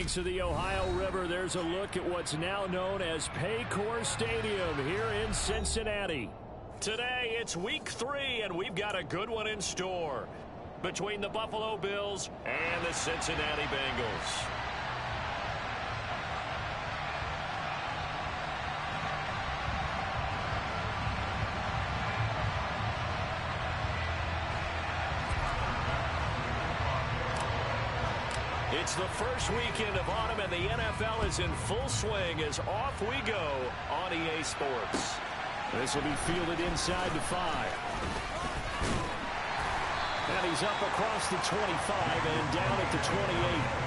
banks of the Ohio River, there's a look at what's now known as Paycor Stadium here in Cincinnati. Today, it's week 3, and we've got a good one in store between the Buffalo Bills and the Cincinnati Bengals. It's the first weekend of autumn, and the NFL is in full swing as off we go on EA Sports. This will be fielded inside the 5. And he's up across the 25 and down at the 28.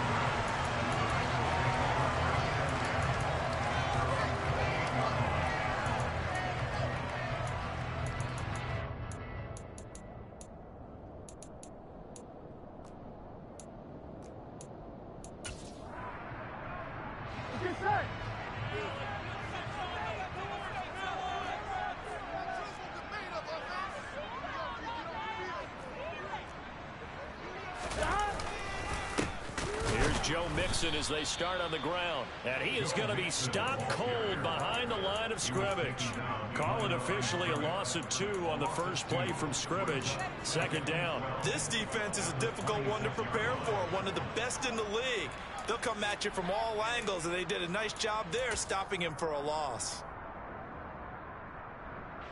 Joe Mixon as they start on the ground, and he is going to be stopped cold behind the line of scrimmage. Call it officially a loss of 2 on the first play from scrimmage. Second down. This defense is a difficult one to prepare for, one of the best in the league. They'll come at you from all angles, and they did a nice job there stopping him for a loss.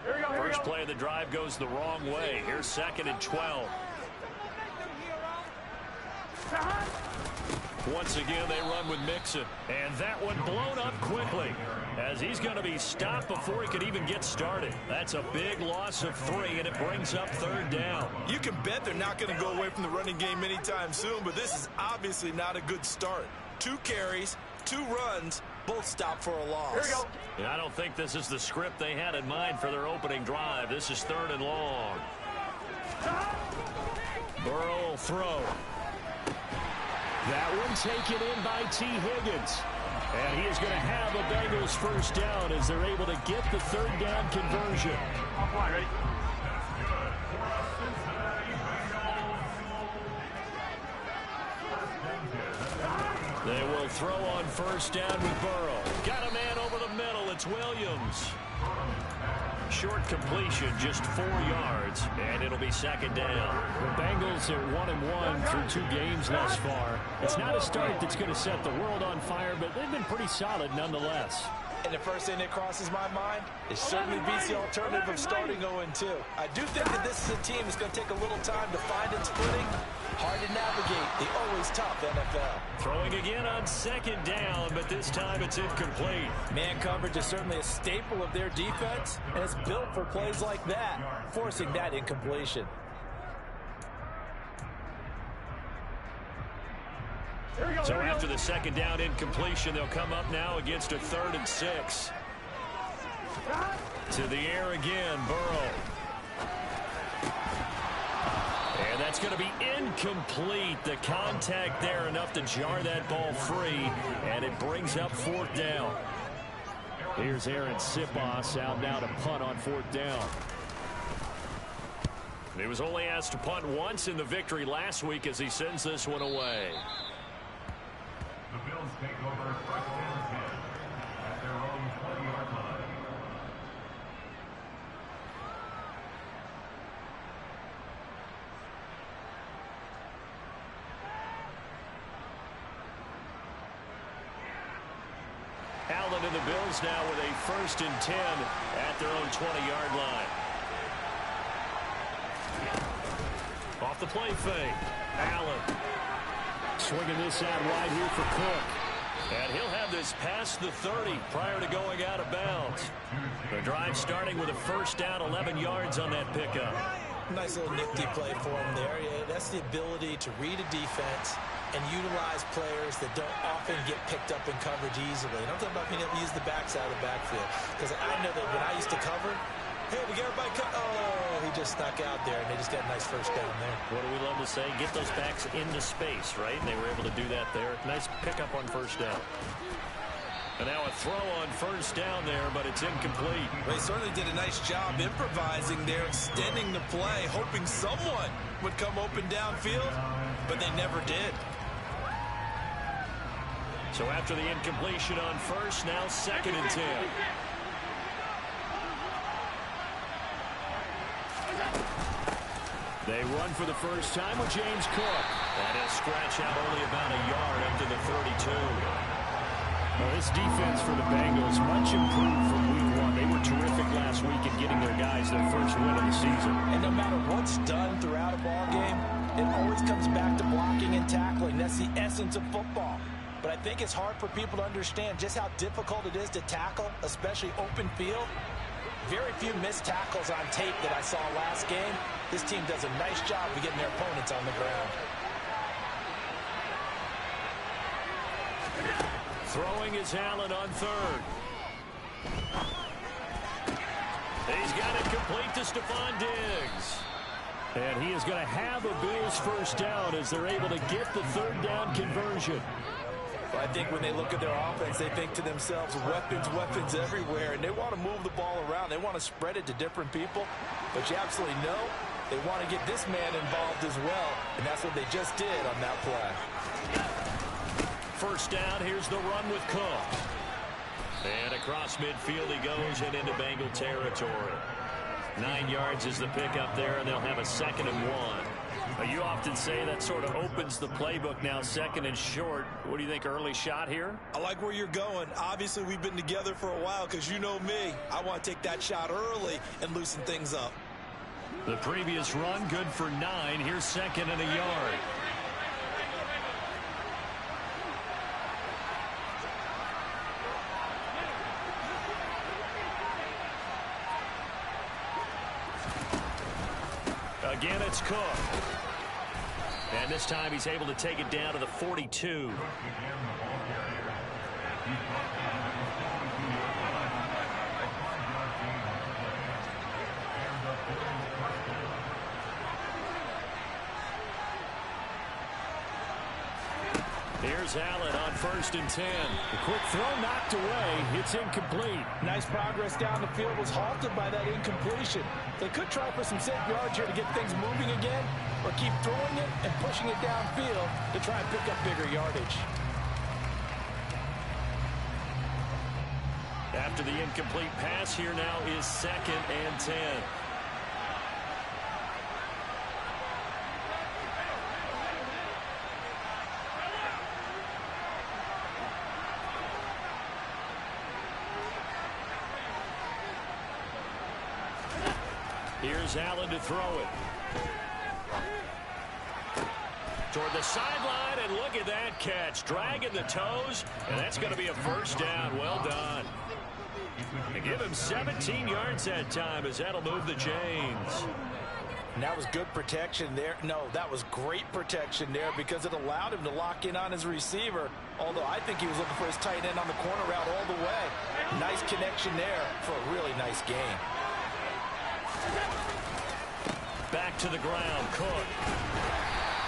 First play of the drive goes the wrong way. Here's 2nd and 12. Once again, they run with Mixon. And that one blown up quickly as he's going to be stopped before he could even get started. That's a big loss of 3, and it brings up 3rd down. You can bet they're not going to go away from the running game anytime soon, but this is obviously not a good start. 2 carries, 2 runs, both stopped for a loss. Here we go. Yeah, I don't think this is the script they had in mind for their opening drive. This is 3rd and long. Burrow will throw. That one taken in by T. Higgins. And he is going to have a Bengals first down as they're able to get the 3rd down conversion. Ready? They will throw on first down with Burrow. Got a man over the middle. It's Williams. Short completion, just 4 yards, and it'll be 2nd down. The Bengals are 1-1 through 2 games thus far. It's not a start that's going to set the world on fire, but they've been pretty solid nonetheless. And the first thing that crosses my mind is certainly beats the alternative of starting 0-2. I do think that this is a team that's going to take a little time to find its footing. Hard to navigate the always tough NFL. Throwing again on 2nd down, but this time it's incomplete. Man coverage is certainly a staple of their defense, and it's built for plays like that, forcing that incompletion. So after the 2nd down incompletion, they'll come up now against a 3rd and 6. To the air again, Burrow. And that's going to be incomplete. The contact there enough to jar that ball free, and it brings up 4th down. Here's Aaron Sipos out now to punt on 4th down. He was only asked to punt once in the victory last week as he sends this one away. The Bills take over 1st and 10 at their own 20-yard line. Allen and the Bills now with a 1st and 10 at their own 20-yard line. Off the play fake. Allen. Swinging this out wide here for Cook. And he'll have this past the 30 prior to going out of bounds. The drive starting with a 1st down, 11 yards on that pickup. Nice little nifty play for him there. Yeah, that's the ability to read a defense and utilize players that don't often get picked up in coverage easily. And I'm talking about being able to use the backside of the backfield. Because I know that when I used to cover, hey, we got everybody cut. Oh, he just snuck out there, and they just got a nice first down there. What do we love to say? Get those backs into space, right? And they were able to do that there. Nice pickup on 1st down. And now a throw on 1st down there, but it's incomplete. Well, he certainly did a nice job improvising there, extending the play, hoping someone would come open downfield, but they never did. So after the incompletion on first, now 2nd and 10. They run for the first time with James Cook. And he'll scratch out only about a yard up to the 32. Well, this defense for the Bengals, much improved from week 1. They were terrific last week in getting their guys their first win of the season. And no matter what's done throughout a ball game, it always comes back to blocking and tackling. That's the essence of football. But I think it's hard for people to understand just how difficult it is to tackle, especially open field. Very few missed tackles on tape that I saw last game. This team does a nice job of getting their opponents on the ground. Throwing is Allen on 3rd. He's got it complete to Stephon Diggs. And he is going to have a Bills first down as they're able to get the 3rd down conversion. Well, I think when they look at their offense, they think to themselves, weapons, weapons everywhere, and they want to move the ball around. They want to spread it to different people, but you absolutely know they want to get this man involved as well, and that's what they just did on that play. First down, here's the run with Cook. And across midfield he goes and into Bengal territory. 9 yards is the pickup there, and they'll have a 2nd and 1. You often say that sort of opens the playbook now, 2nd and short. What do you think, early shot here? I like where you're going. Obviously, we've been together for a while because you know me. I want to take that shot early and loosen things up. The previous run, good for 9. Here's 2nd and a yard. Again, it's Cook. And this time he's able to take it down to the 42. Here's Allen on 1st and 10. The quick throw knocked away. It's incomplete. Nice progress down the field was halted by that incompletion. They could try for some safe yards here to get things moving again, or keep throwing it and pushing it downfield to try and pick up bigger yardage. After the incomplete pass, here now is 2nd and 10. Here's Allen to throw it. Toward the sideline, and look at that catch. Dragging the toes, and that's going to be a first down. Well done. They give him 17 yards that time as that'll move the chains. And that was good protection there. No, that was great protection there because it allowed him to lock in on his receiver, although I think he was looking for his tight end on the corner route all the way. Nice connection there for a really nice game. Back to the ground, Cook.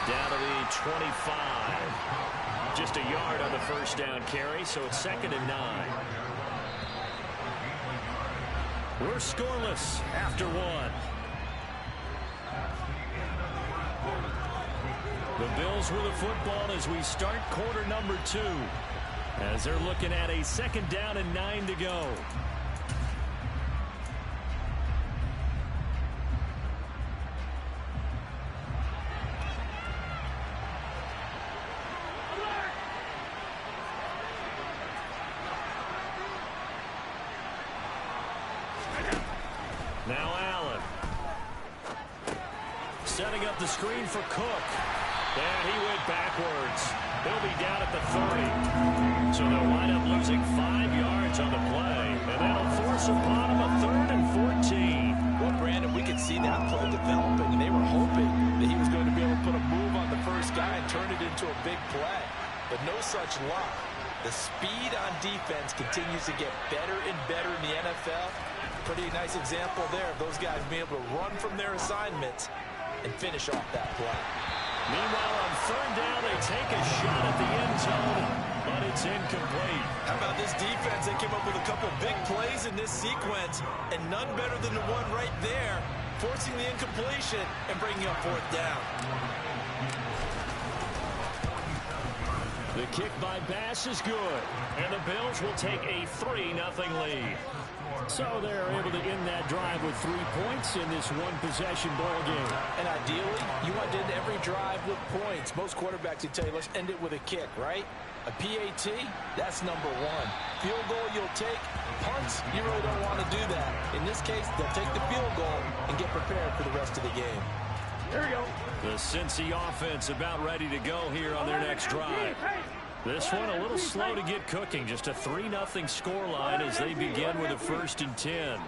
Down to the 25. Just a yard on the first down carry, so it's 2nd and 9. We're scoreless after 1. The Bills with the football as we start quarter number 2. As they're looking at a 2nd down and 9 to go. Now Allen. Setting up the screen for Cook. And he went backwards. He'll be down at the 30. So they'll wind up losing 5 yards on the play. And that'll force upon him a 3rd and 14. Well, Brandon, we could see that play developing. And they were hoping that he was going to be able to put a move on the first guy and turn it into a big play. But no such luck. The speed on defense continues to get better and better in the NFL. Pretty nice example there of those guys being able to run from their assignments and finish off that play. Meanwhile, on 3rd down, they take a shot at the end zone, but it's incomplete. How about this defense? They came up with a couple big plays in this sequence, and none better than the one right there, forcing the incompletion and bringing up 4th down. The Kick by Bass is good. And the Bills will take a 3-0 lead. So they're able to end that drive with 3 points in this one-possession ball game. And ideally, you want to end every drive with points. Most quarterbacks would tell you, let's end it with a kick, right? A PAT, that's number one. Field goal you'll take. Punts, you really don't want to do that. In this case, they'll take the field goal and get prepared for the rest of the game. There we go. The Cincy offense about ready to go here on their next drive. This one a little slow to get cooking. Just a 3-0 scoreline as they begin with a 1st and 10.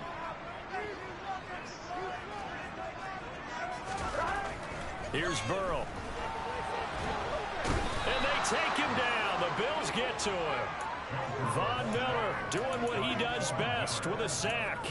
Here's Burrow. And they take him down. The Bills get to him. Von Miller doing what he does best with a sack.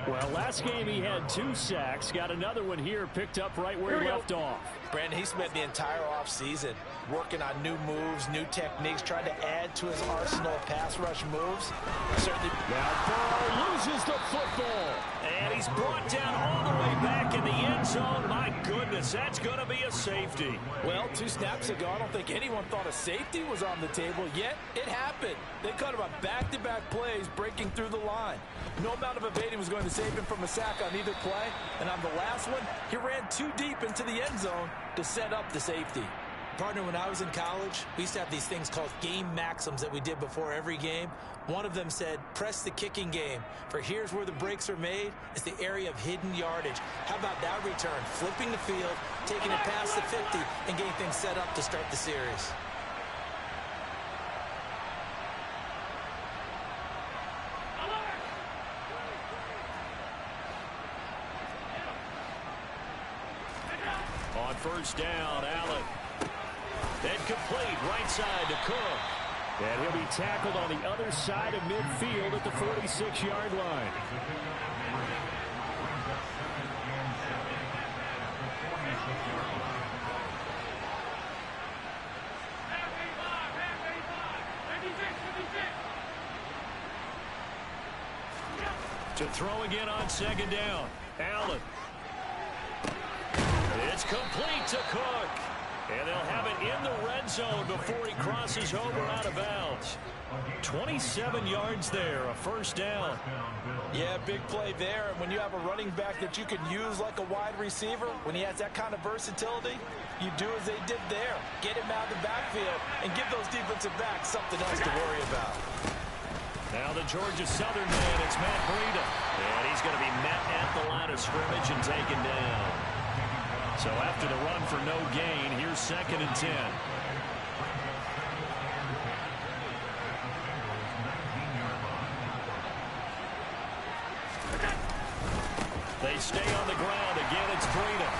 Well, last game he had 2 sacks. Got another one here, picked up right where he left off. Brandon, he spent the entire offseason working on new moves, new techniques, trying to add to his arsenal of pass rush moves. Certainly. Now Burrow loses the football. And he's brought down all the way back in the end zone. My goodness, that's going to be a safety. Well, 2 snaps ago, I don't think anyone thought a safety was on the table, yet it happened. They cut him on back-to-back plays, breaking through the line. No amount of evading was going to save him from a sack on either play. And on the last one, he ran too deep into the end zone to set up the safety. Partner, when I was in college, we used to have these things called game maxims that we did before every game. One of them said, press the kicking game. For here's where the breaks are made. It's the area of hidden yardage. How about that return? Flipping the field, taking it past the 50, and getting things set up to start the series. On 1st down, Allen. Then complete, right side to Cook. And he'll be tackled on the other side of midfield at the 46-yard line. To throw again on 2nd down. Allen. It's complete to Cook. And they'll have it in the red zone before he crosses over out of bounds. 27 yards there, a 1st down. Yeah, big play there. And when you have a running back that you can use like a wide receiver, when he has that kind of versatility, you do as they did there. Get him out of the backfield and give those defensive backs something else to worry about. Now the Georgia Southern man, it's Matt Breida. And he's going to be met at the line of scrimmage and taken down. So after the run for no gain, here's 2nd and 10. They stay on the ground. Again, it's Breida.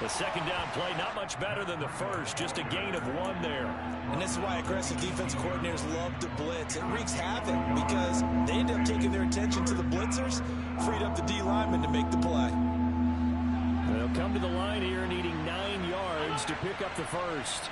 The 2nd down play, not much better than the first, just a gain of 1 there. And this is why aggressive defense coordinators love to blitz. It wreaks havoc because they end up taking their attention to the blitzers, freed up the D lineman to make the play. They'll come to the line here needing 9 yards to pick up the first.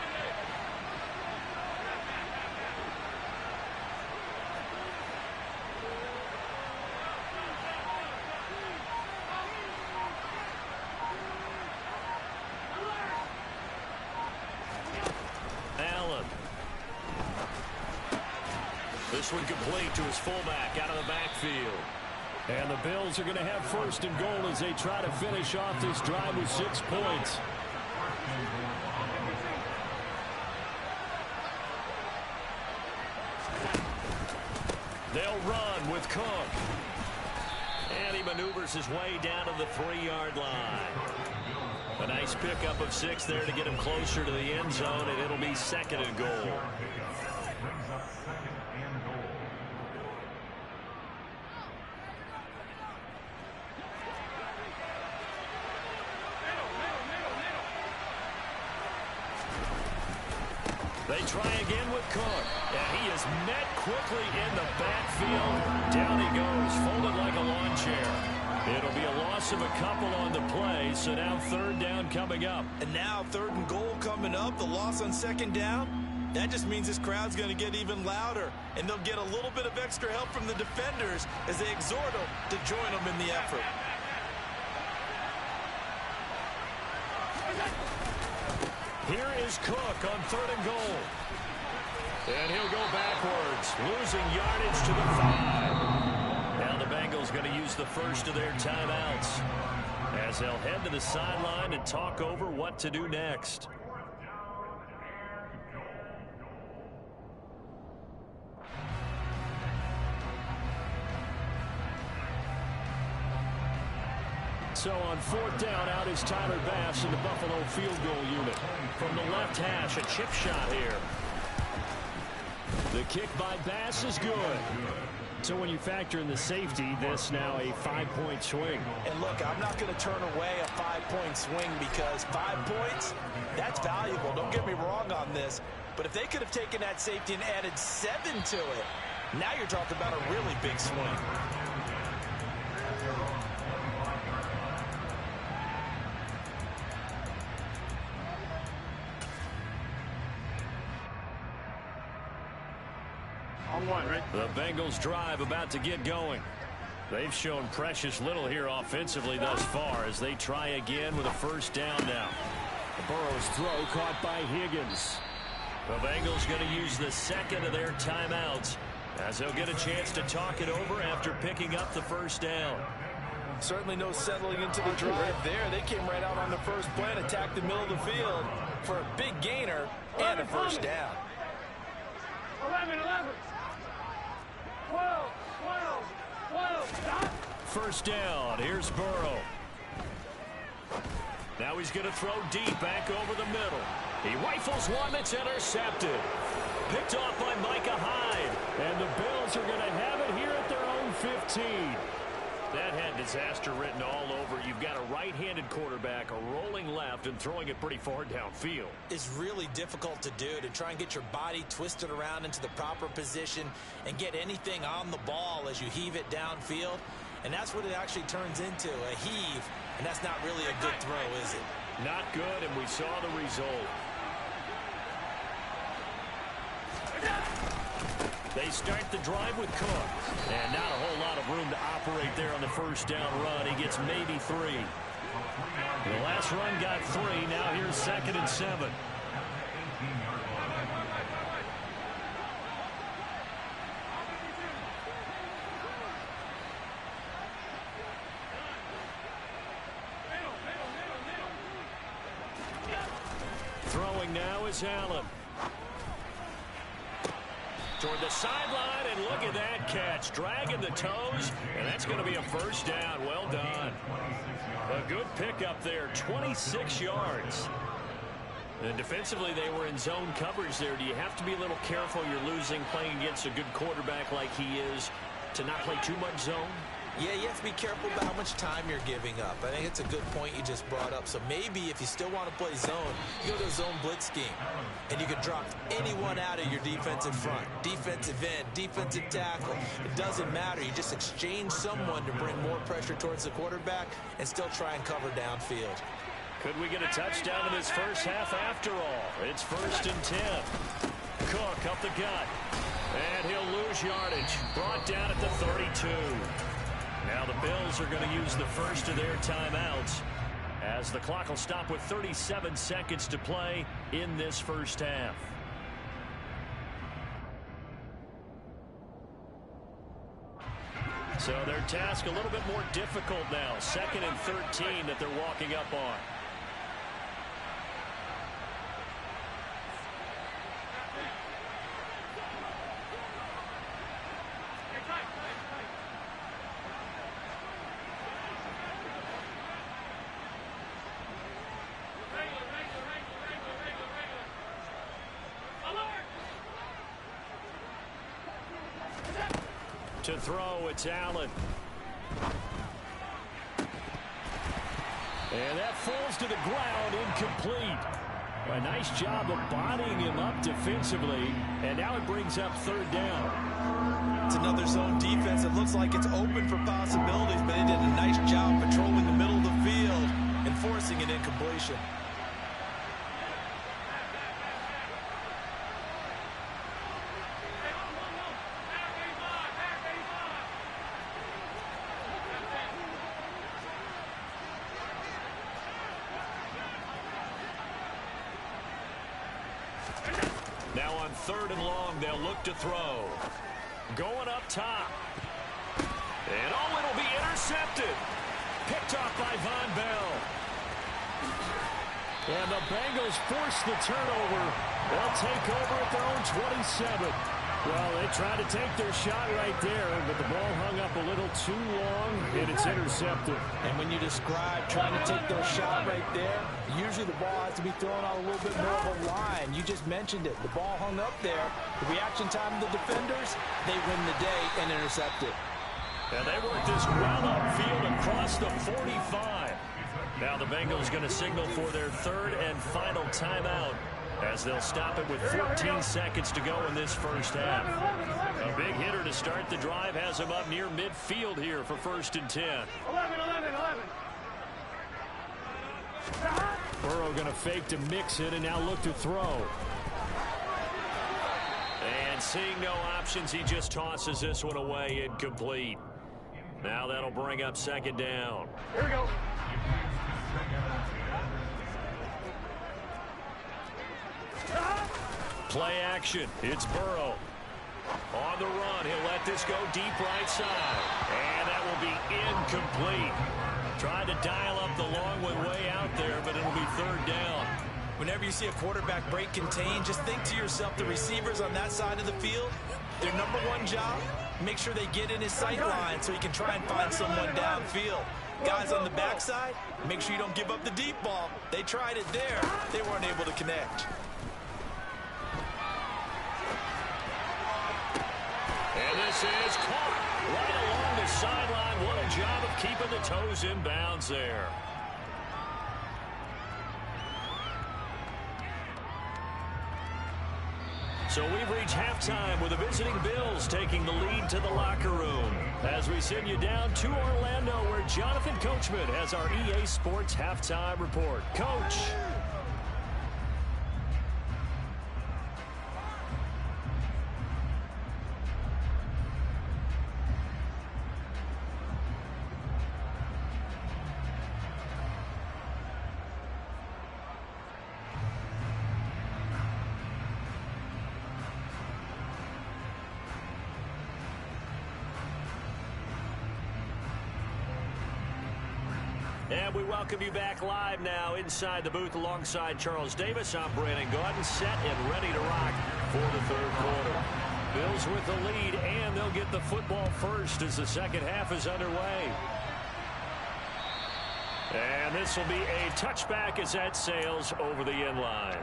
Allen. This one complete to his fullback out of the backfield. And the Bills are going to have 1st and goal as they try to finish off this drive with 6 points. They'll run with Cook. And he maneuvers his way down to the 3-yard line. A nice pickup of 6 there to get him closer to the end zone, and it'll be 2nd and goal. They try again with Cook. And he is met quickly in the backfield. Down he goes, folded like a lawn chair. It'll be a loss of a couple on the play, so now 3rd down coming up. And now 3rd and goal coming up, the loss on 2nd down. That just means this crowd's going to get even louder, and they'll get a little bit of extra help from the defenders as they exhort them to join them in the effort. Here is Cook on 3rd and goal. And he'll go backwards, losing yardage to the 5. Now the Bengals going to use the first of their timeouts as they'll head to the sideline and talk over what to do next. So on 4th down, out is Tyler Bass in the Buffalo field goal unit. From the left hash, a chip shot here. The kick by Bass is good. So when you factor in the safety, this now a 5-point swing. And look, I'm not going to turn away a 5-point swing because 5 points, that's valuable. Don't get me wrong on this. But if they could have taken that safety and added 7 to it, now you're talking about a really big swing. The Bengals drive about to get going. They've shown precious little here offensively thus far as they try again with a 1st down now. Burrow's throw caught by Higgins. The Bengals going to use the 2nd of their timeouts as they'll get a chance to talk it over after picking up the 1st down. Certainly no settling into the drive there. They came right out on the first play and attacked the middle of the field for a big gainer and a 1st down. 11. 12. Stop. 1st down. Here's Burrow. Now he's going to throw deep back over the middle. He rifles one that's intercepted. Picked off by Micah Hyde. And the Bills are going to have it here at their own 15. That had disaster written all over. You've got a right-handed quarterback, a rolling left, and throwing it pretty far downfield. It's really difficult to do, to try and get your body twisted around into the proper position and get anything on the ball as you heave it downfield. And that's what it actually turns into, a heave. And that's not really a good throw, is it? Not good, and we saw the result. They start the drive with Cook. And not a whole lot of room to operate there on the 1st down run. He gets maybe 3. The last run got 3. Now here's 2nd and 7. Throwing now is Allen. Toward the sideline, and look at that catch. Dragging the toes, and that's going to be a 1st down. Well done. A good pickup there, 26 yards. And defensively, they were in zone coverage there. Do you have to be a little careful? You're losing, playing against a good quarterback like he is, to not play too much zone? Yeah, you have to be careful about how much time you're giving up. I think it's a good point you just brought up. So maybe if you still want to play zone, you go to a zone blitz scheme. And you can drop anyone out of your defensive front. Defensive end, defensive tackle. It doesn't matter. You just exchange someone to bring more pressure towards the quarterback and still try and cover downfield. Could we get a touchdown in this 1st half after all? It's 1st and 10. Cook up the gut. And he'll lose yardage. Brought down at the 32. Now the Bills are going to use the 1st of their timeouts as the clock will stop with 37 seconds to play in this 1st half. So their task a little bit more difficult now. 2nd and 13 that they're walking up on. To throw, it's Allen. And that falls to the ground, incomplete. A nice job of bodying him up defensively, and now it brings up 3rd down. It's another zone defense. It looks like it's open for possibilities, but they did a nice job patrolling the middle of the field and forcing an incompletion. Now on 3rd and long, they'll look to throw. Going up top. And it'll be intercepted. Picked off by Von Bell. And the Bengals force the turnover. They'll take over at their own 27. Well, they tried to take their shot right there, but the ball hung up a little too long, and it's intercepted. And when you describe trying to take their shot right there, usually the ball has to be thrown on a little bit more of a line. You just mentioned it. The ball hung up there. The reaction time of the defenders, they win the day and intercept it. And they work this well upfield across the 45. Now the Bengals going to signal for their 3rd and final timeout, as they'll stop it with 14 seconds to go in this first half. A big hitter to start the drive has him up near midfield here for 1st and 10. 11. Burrow going to fake to mix it and now look to throw. And seeing no options, he just tosses this one away, incomplete. Now that'll bring up 2nd down. Here we go. Play action. It's Burrow. On the run, he'll let this go deep right side. And that will be incomplete. Tried to dial up the long one way out there, but it'll be 3rd down. Whenever you see a quarterback break contain, just think to yourself, the receivers on that side of the field, their number one job, make sure they get in his sight line so he can try and find someone downfield. Guys on the backside, make sure you don't give up the deep ball. They tried it there. They weren't able to connect. And this is caught right along the sideline. What a job of keeping the toes in bounds there. So we've reached halftime with the visiting Bills taking the lead to the locker room. As we send you down to Orlando, where Jonathan Coachman has our EA Sports halftime report. Coach. And we welcome you back live now inside the booth alongside Charles Davis. I'm Brandon Gaudin, set and ready to rock for the 3rd quarter. Bills with the lead, and they'll get the football first as the 2nd half is underway. And this will be a touchback as that sails over the end line.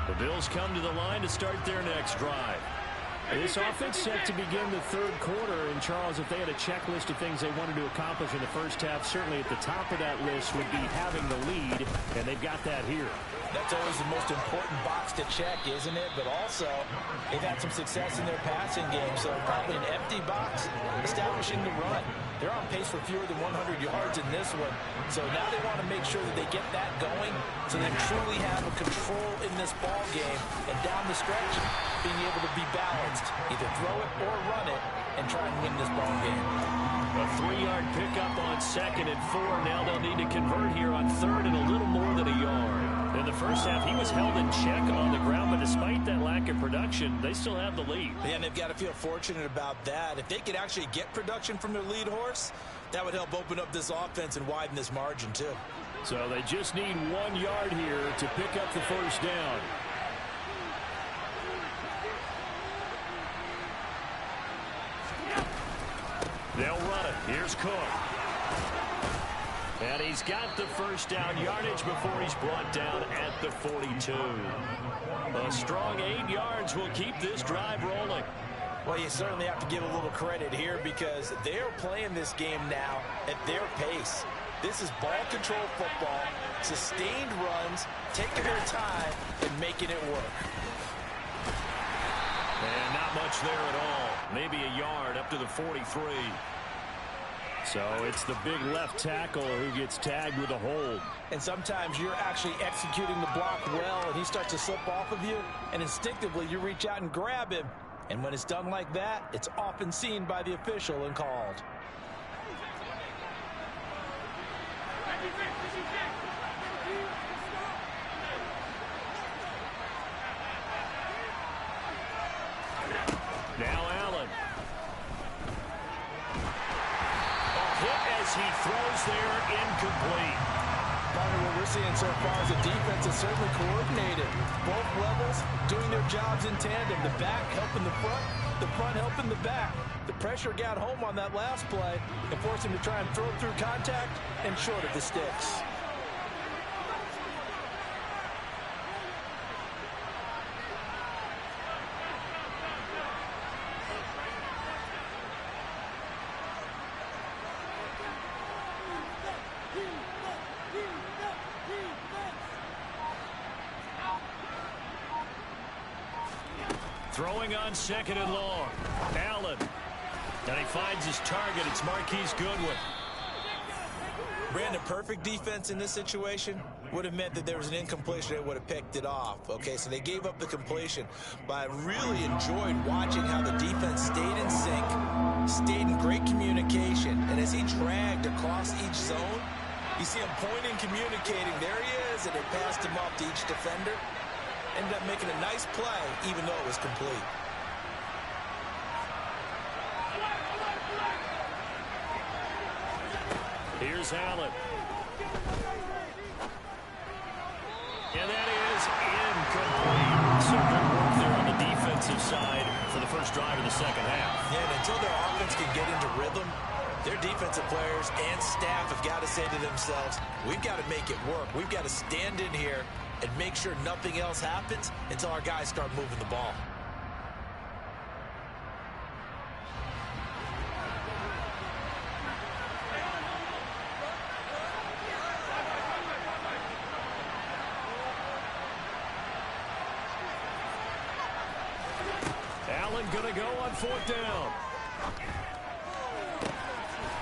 The Bills come to the line to start their next drive. This offense set to begin the 3rd quarter. And, Charles, if they had a checklist of things they wanted to accomplish in the first half, certainly at the top of that list would be having the lead, and they've got that here. That's always the most important box to check, isn't it? But also, they've had some success in their passing game, so probably an empty box establishing the run. They're on pace for fewer than 100 yards in this one, so now they want to make sure that they get that going so they truly have a control in this ball game, and down the stretch, being able to be balanced, either throw it or run it, and try and win this ball game. A 3-yard pickup on 2nd and 4. Now they'll need to convert here on 3rd and a little more than a yard. In the first half, he was held in check on the ground, but despite that lack of production, they still have the lead. Yeah, and they've got to feel fortunate about that. If they could actually get production from their lead horse, that would help open up this offense and widen this margin, too. So they just need 1 yard here to pick up the first down. They'll run it. Here's Cook. And he's got the first down yardage before he's brought down at the 42. A strong 8 yards will keep this drive rolling. Well, you certainly have to give a little credit here because they're playing this game now at their pace. This is ball control football, sustained runs, taking their time and making it work. And not much there at all. Maybe a yard up to the 43. So it's the big left tackle who gets tagged with a hold. And sometimes you're actually executing the block well, and he starts to slip off of you, and instinctively you reach out and grab him. And when it's done like that, it's often seen by the official and called. Now Allen. A hit as he throws there, incomplete. Partner, what we're seeing so far is the defense is certainly coordinated. Both levels doing their jobs in tandem. The back helping the front helping the back. The pressure got home on that last play and forced him to try and throw through contact and short of the sticks. Throwing on second and long. Allen. And he finds his target. It's Marquise Goodwin. Brandon, perfect defense in this situation would have meant that there was an incompletion. They would have picked it off. Okay, so they gave up the completion. But I really enjoyed watching how the defense stayed in sync, stayed in great communication. And as he dragged across each zone, you see him pointing, communicating. There he is, and they passed him off to each defender. Ended up making a nice play, even though it was complete. Here's Allen. And that is incomplete. So good work there on the defensive side for the first drive of the second half. Yeah, and until their offense can get into rhythm, their defensive players and staff have got to say to themselves, we've got to make it work. We've got to stand in here and make sure nothing else happens until our guys start moving the ball. Allen going to go on fourth down.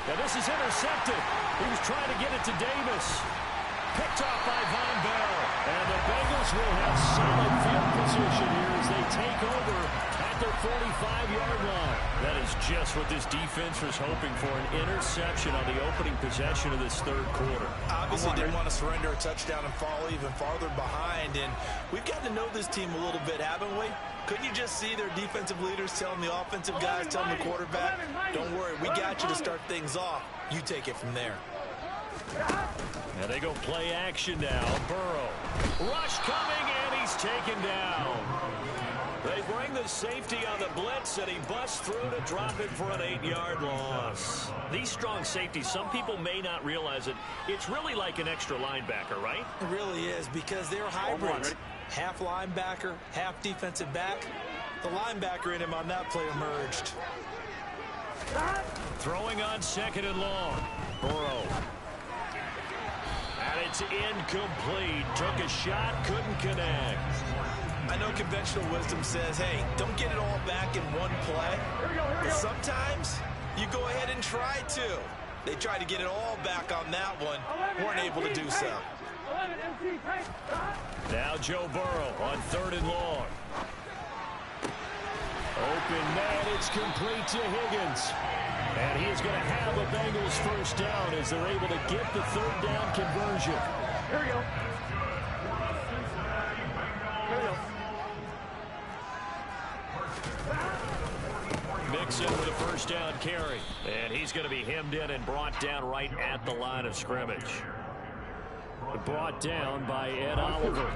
Now this is intercepted. He was trying to get it to Davis. Picked off by Von Bell. And the Bengals will have solid field position here as they take over at their 45-yard line. That is just what this defense was hoping for, an interception on the opening possession of this third quarter. Obviously didn't want to surrender a touchdown and fall even farther behind. And we've gotten to know this team a little bit, haven't we? Couldn't you just see their defensive leaders telling the offensive guys, telling the quarterback, don't worry, we got you to start things off. You take it from there. And they go play action now. Burrow. Rush coming, and he's taken down. They bring the safety on the blitz, and he busts through to drop it for an 8-yard loss. These strong safeties, some people may not realize it. It's really like an extra linebacker, right? It really is, because they're hybrids. Half linebacker, half defensive back. The linebacker in him on that play emerged. Throwing on second and long. Burrow. And it's incomplete. Took a shot, couldn't connect. I know conventional wisdom says, hey, don't get it all back in one play. But sometimes you go ahead and try to. They tried to get it all back on that one. Weren't able to do so. Now Joe Burrow on third and long. Open man, it's complete to Higgins. And he is going to have a Bengals first down as they're able to get the third down conversion. Here we go. Mixon with a first down carry. And he's going to be hemmed in and brought down right at the line of scrimmage. Brought down by Ed Oliver.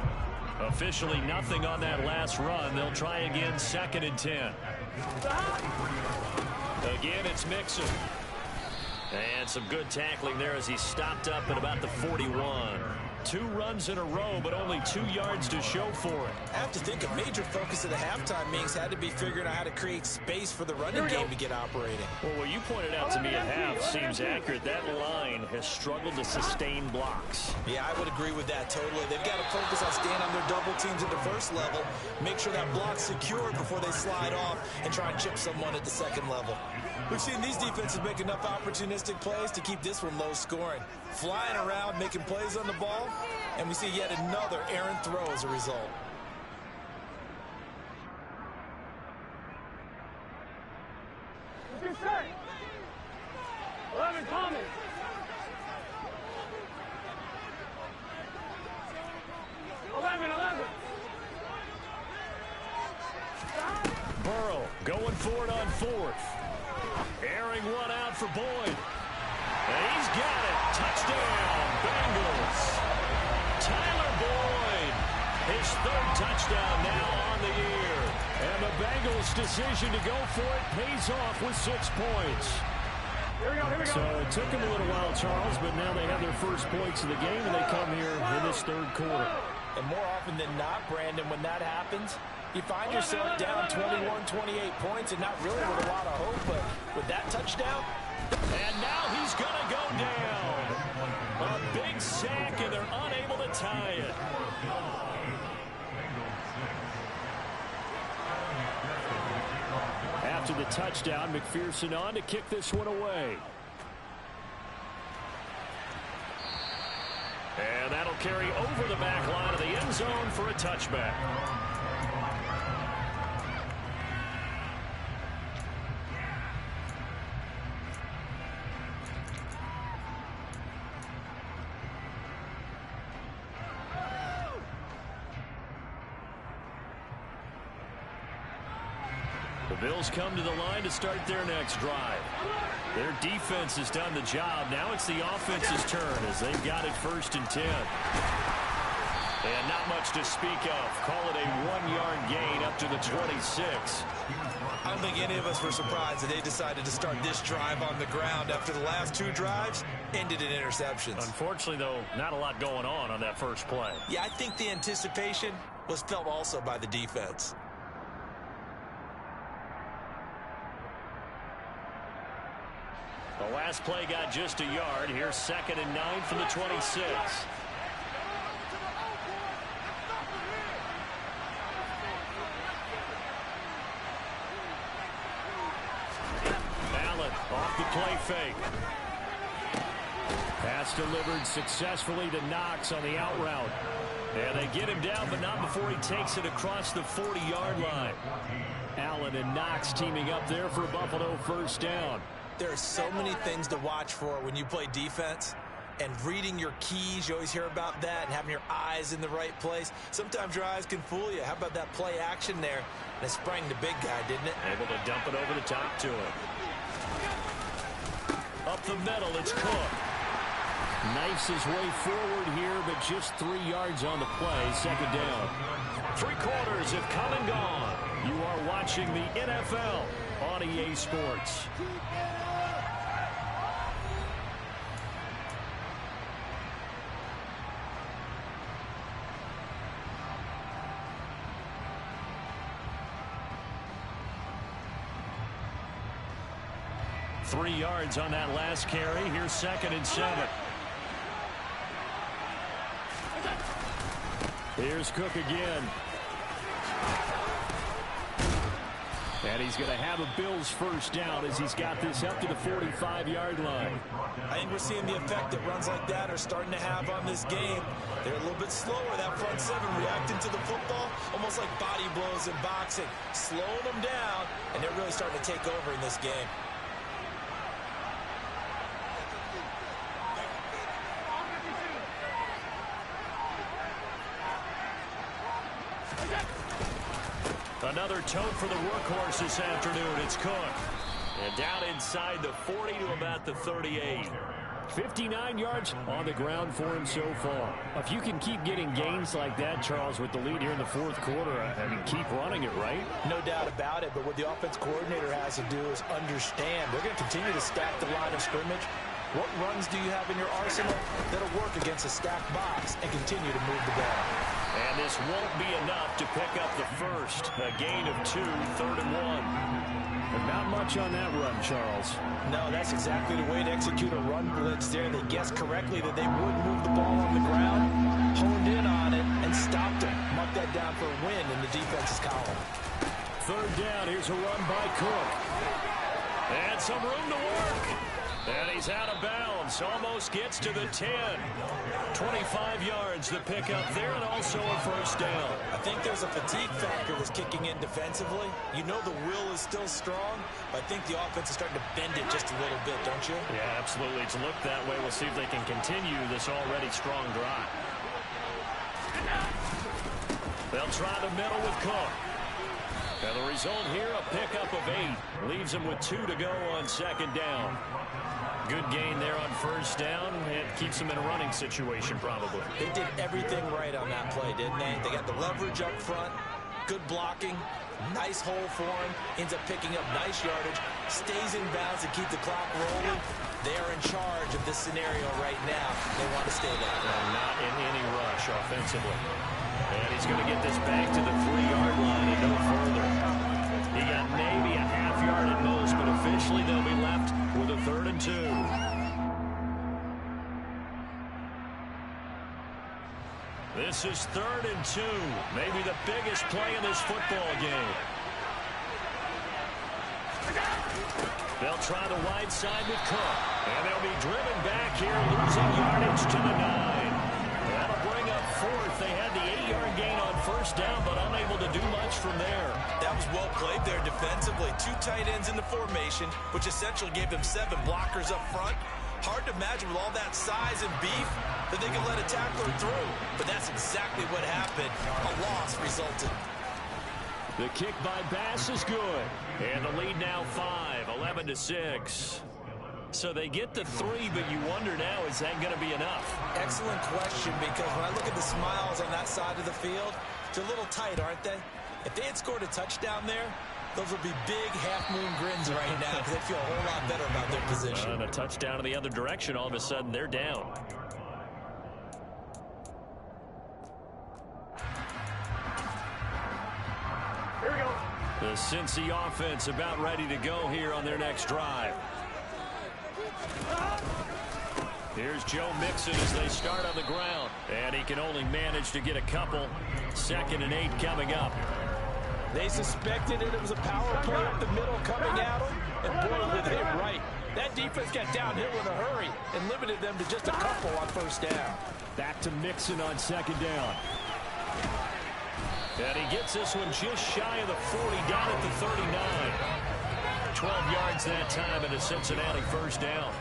Officially nothing on that last run. They'll try again, 2nd and 10. Again, it's Mixon. And some good tackling there as he stopped up at about the 41. 2 runs in a row, but only 2 yards to show for it. I have to think a major focus of the halftime meetings had to be figuring out how to create space for the running game to get operating. Well, what you pointed out to me at half seems accurate. That line has struggled to sustain blocks. Yeah, I would agree with that totally. They've got to focus on staying on their double teams at the first level, make sure that block's secured before they slide off and try and chip someone at the second level. We've seen these defenses make enough opportunistic plays to keep this one low scoring. Flying around, making plays on the ball, and we see yet another errant throw as a result. Good set. 11 coming. Burrow going for it on 4th. Airing one out for Boyd. And he's got it. Touchdown, Bengals. Tyler Boyd, his 3rd touchdown now on the year. And the Bengals' decision to go for it pays off with 6 points. Here we go. So it took them a little while, Charles, but now they have their first points of the game, and they come here in this 3rd quarter. And more often than not, Brandon, when that happens, you find yourself down 21, 28 points and not really with a lot of hope, but with that touchdown. And now he's going to go down. A big sack, and they're unable to tie it. After the touchdown, McPherson on to kick this one away. And that'll carry over the back line of the end zone for a touchback. The Bills come to the line to start their next drive. Their defense has done the job. Now it's the offense's turn as they've got it 1st and 10. And not much to speak of. Call it a 1-yard gain up to the 26. I don't think any of us were surprised that they decided to start this drive on the ground after the last 2 drives ended in interceptions. Unfortunately, though, not a lot going on that first play. Yeah, I think the anticipation was felt also by the defense. The last play got just a yard. Here's 2nd and 9 from the 26. Allen off the play fake. Pass delivered successfully to Knox on the out route. And they get him down, but not before he takes it across the 40-yard line. Allen and Knox teaming up there for a Buffalo 1st down. There are so many things to watch for when you play defense, and reading your keys, you always hear about that, and having your eyes in the right place. Sometimes your eyes can fool you. How about that play action there? And it sprang the big guy, didn't it? Able to dump it over the top to him. Up the middle, it's Cook. Knifes his way forward here, but just 3 yards on the play. 2nd down. 3 quarters have come and gone. You are watching the NFL on EA Sports. Three yards on that last carry. Here's 2nd and 7. Here's Cook again. And he's going to have a Bills 1st down as he's got this up to the 45-yard line. I think we're seeing the effect that runs like that are starting to have on this game. They're a little bit slower, that front 7, reacting to the football, almost like body blows in boxing, slowing them down, and they're really starting to take over in this game. Another tote for the workhorse this afternoon. It's Cook. And down inside the 40 to about the 38. 59 yards on the ground for him so far. If you can keep getting gains like that, Charles, with the lead here in the 4th quarter, I mean, keep running it, right? No doubt about it, but what the offense coordinator has to do is understand they're going to continue to stack the line of scrimmage, What runs do you have in your arsenal that'll work against a stacked box and continue to move the ball? And this won't be enough to pick up the first. A gain of 2, 3rd and 1. But not much on that run, Charles. No, that's exactly the way to execute a run blitz there. They guessed correctly that they would move the ball on the ground, honed in on it, and stopped him. Marked that down for a win in the defense's column. 3rd down. Here's a run by Cook. And some room to work. And he's out of bounds. Almost gets to the 10. 25 yards to pick up there, and also a 1st down. I think there's a fatigue factor that's kicking in defensively. You know the will is still strong, but I think the offense is starting to bend it just a little bit, don't you? Yeah, absolutely. It's looked that way. We'll see if they can continue this already strong drive. They'll try the middle with Cook. And the result here, a pickup of 8. Leaves him with 2 to go on 2nd down. Good gain there on 1st down. It keeps them in a running situation, probably. They did everything right on that play, didn't they? They got the leverage up front, good blocking, nice hole for him, ends up picking up nice yardage, stays in bounds to keep the clock rolling. They are in charge of this scenario right now. They want to stay that way. Not in any rush offensively. And he's going to get this back to the 3-yard line and no further. He got maybe a half yard at most, but officially they'll be left with a 3rd and 2. This is 3rd and 2. Maybe the biggest play in this football game. They'll try the wide side with Cook. And they'll be driven back here, losing yardage to the 9. That'll bring up 4th. They had the 8-yard gain on 1st down, but unable to do much from there. That was well played there defensively. 2 tight ends in the formation, which essentially gave them 7 blockers up front. Hard to imagine with all that size and beef that they could let a tackler through. But that's exactly what happened. A loss resulted. The kick by Bass is good. And the lead now 5, 11-6. So they get the 3, but you wonder now, is that going to be enough? Excellent question, because when I look at the smiles on that side of the field, they're a little tight, aren't they? If they had scored a touchdown there, those would be big half-moon grins right now because they feel a whole lot better about their position. And a touchdown in the other direction, all of a sudden they're down. Here we go. The Cincy offense about ready to go here on their next drive. Here's Joe Mixon as they start on the ground. And he can only manage to get a couple. 2nd and 8 coming up. They suspected it was a power play up the middle coming at them. And boy, were they right. That defense got downhill in a hurry and limited them to just a couple on 1st down. Back to Mixon on 2nd down. And he gets this one just shy of the 40, down at the 39. 12 yards that time, and a Cincinnati 1st down.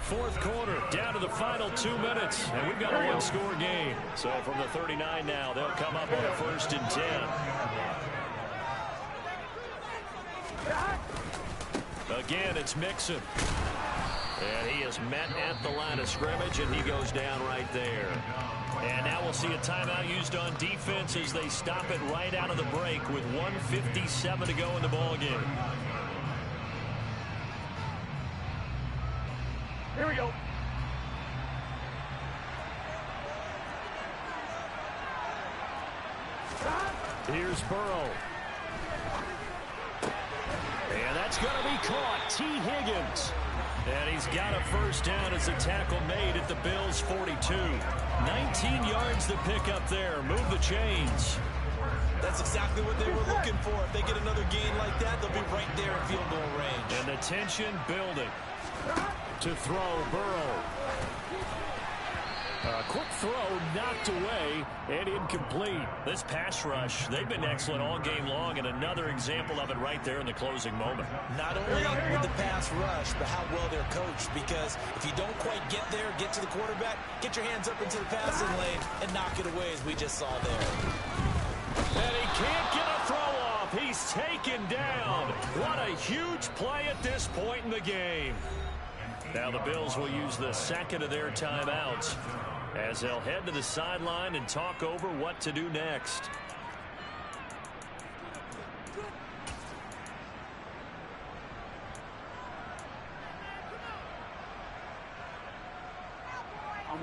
4th quarter, down to the final 2 minutes, and we've got a 1-score game. So from the 39 now, they'll come up on a 1st and 10. Again, it's Mixon. And he is met at the line of scrimmage, and he goes down right there. And now we'll see a timeout used on defense as they stop it right out of the break with 1:57 to go in the ballgame. Here we go. Here's Burrow. And that's going to be caught. T. Higgins. And he's got a 1st down as a tackle made at the Bills' 42. 19 yards to pick up there. Move the chains. That's exactly what they were looking for. If they get another gain like that, they'll be right there in field goal range. And the tension building. To throw, Burrow. A quick throw knocked away and incomplete. This pass rush, they've been excellent all game long, and another example of it right there in the closing moment. Not only with the pass rush, but how well they're coached, because if you don't quite get there, get to the quarterback, get your hands up into the passing lane and knock it away as we just saw there. And he can't get a throw off. He's taken down. What a huge play at this point in the game. Now the Bills will use the 2nd of their timeouts as they'll head to the sideline and talk over what to do next.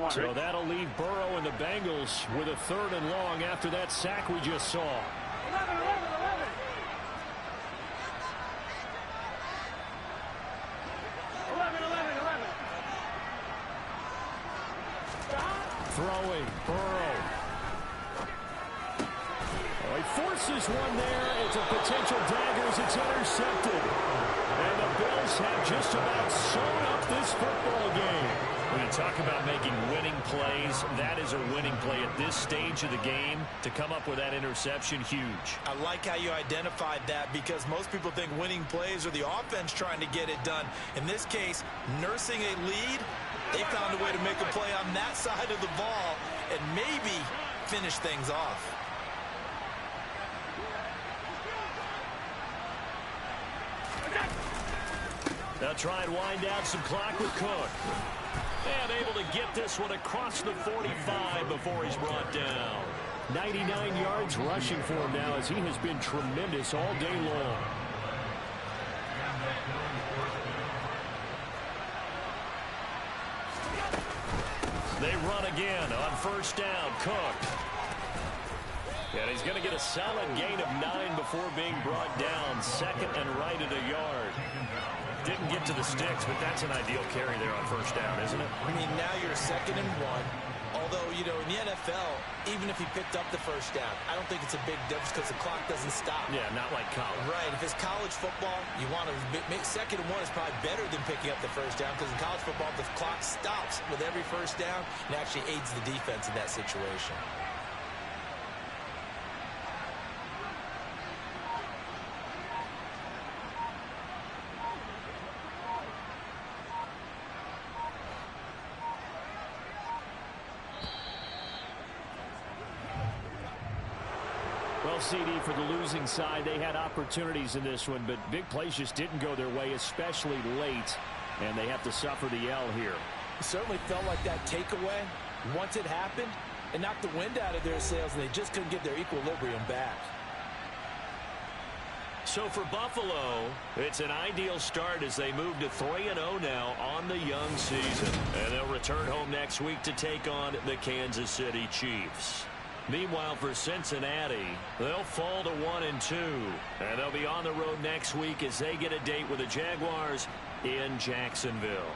So that'll leave Burrow and the Bengals with a 3rd and long after that sack we just saw. 11. Throwing, Burrow. Oh, he forces one there. It's a potential dagger as it's intercepted. And the Bills have just about sewn up this football game. When you talk about making winning plays, that is a winning play at this stage of the game. To come up with that interception, huge. I like how you identified that, because most people think winning plays are the offense trying to get it done. In this case, nursing a lead, they found a way to make a play on that side of the ball and maybe finish things off. They'll try and wind down some clock with Cook. And able to get this one across the 45 before he's brought down. 99 yards rushing for him now, as he has been tremendous all day long. They run again on 1st down. Cook. And he's going to get a solid gain of 9 before being brought down. 2nd and right at a yard. Didn't get to the sticks, but that's an ideal carry there on 1st down, isn't it? I mean, now you're 2nd and 1. Although, you know, in the NFL, even if he picked up the 1st down, I don't think it's a big difference because the clock doesn't stop. Yeah, not like college. Right. If it's college football, you want to make 2nd and 1 is probably better than picking up the 1st down, because in college football, the clock stops with every 1st down and actually aids the defense in that situation. Well, CD, for the losing side, they had opportunities in this one, but big plays just didn't go their way, especially late, and they have to suffer the L here. It certainly felt like that takeaway, once it happened, it knocked the wind out of their sails, and they just couldn't get their equilibrium back. So for Buffalo, it's an ideal start as they move to 3-0 now on the young season. And they'll return home next week to take on the Kansas City Chiefs. Meanwhile, for Cincinnati, they'll fall to 1-2. And they'll be on the road next week as they get a date with the Jaguars in Jacksonville.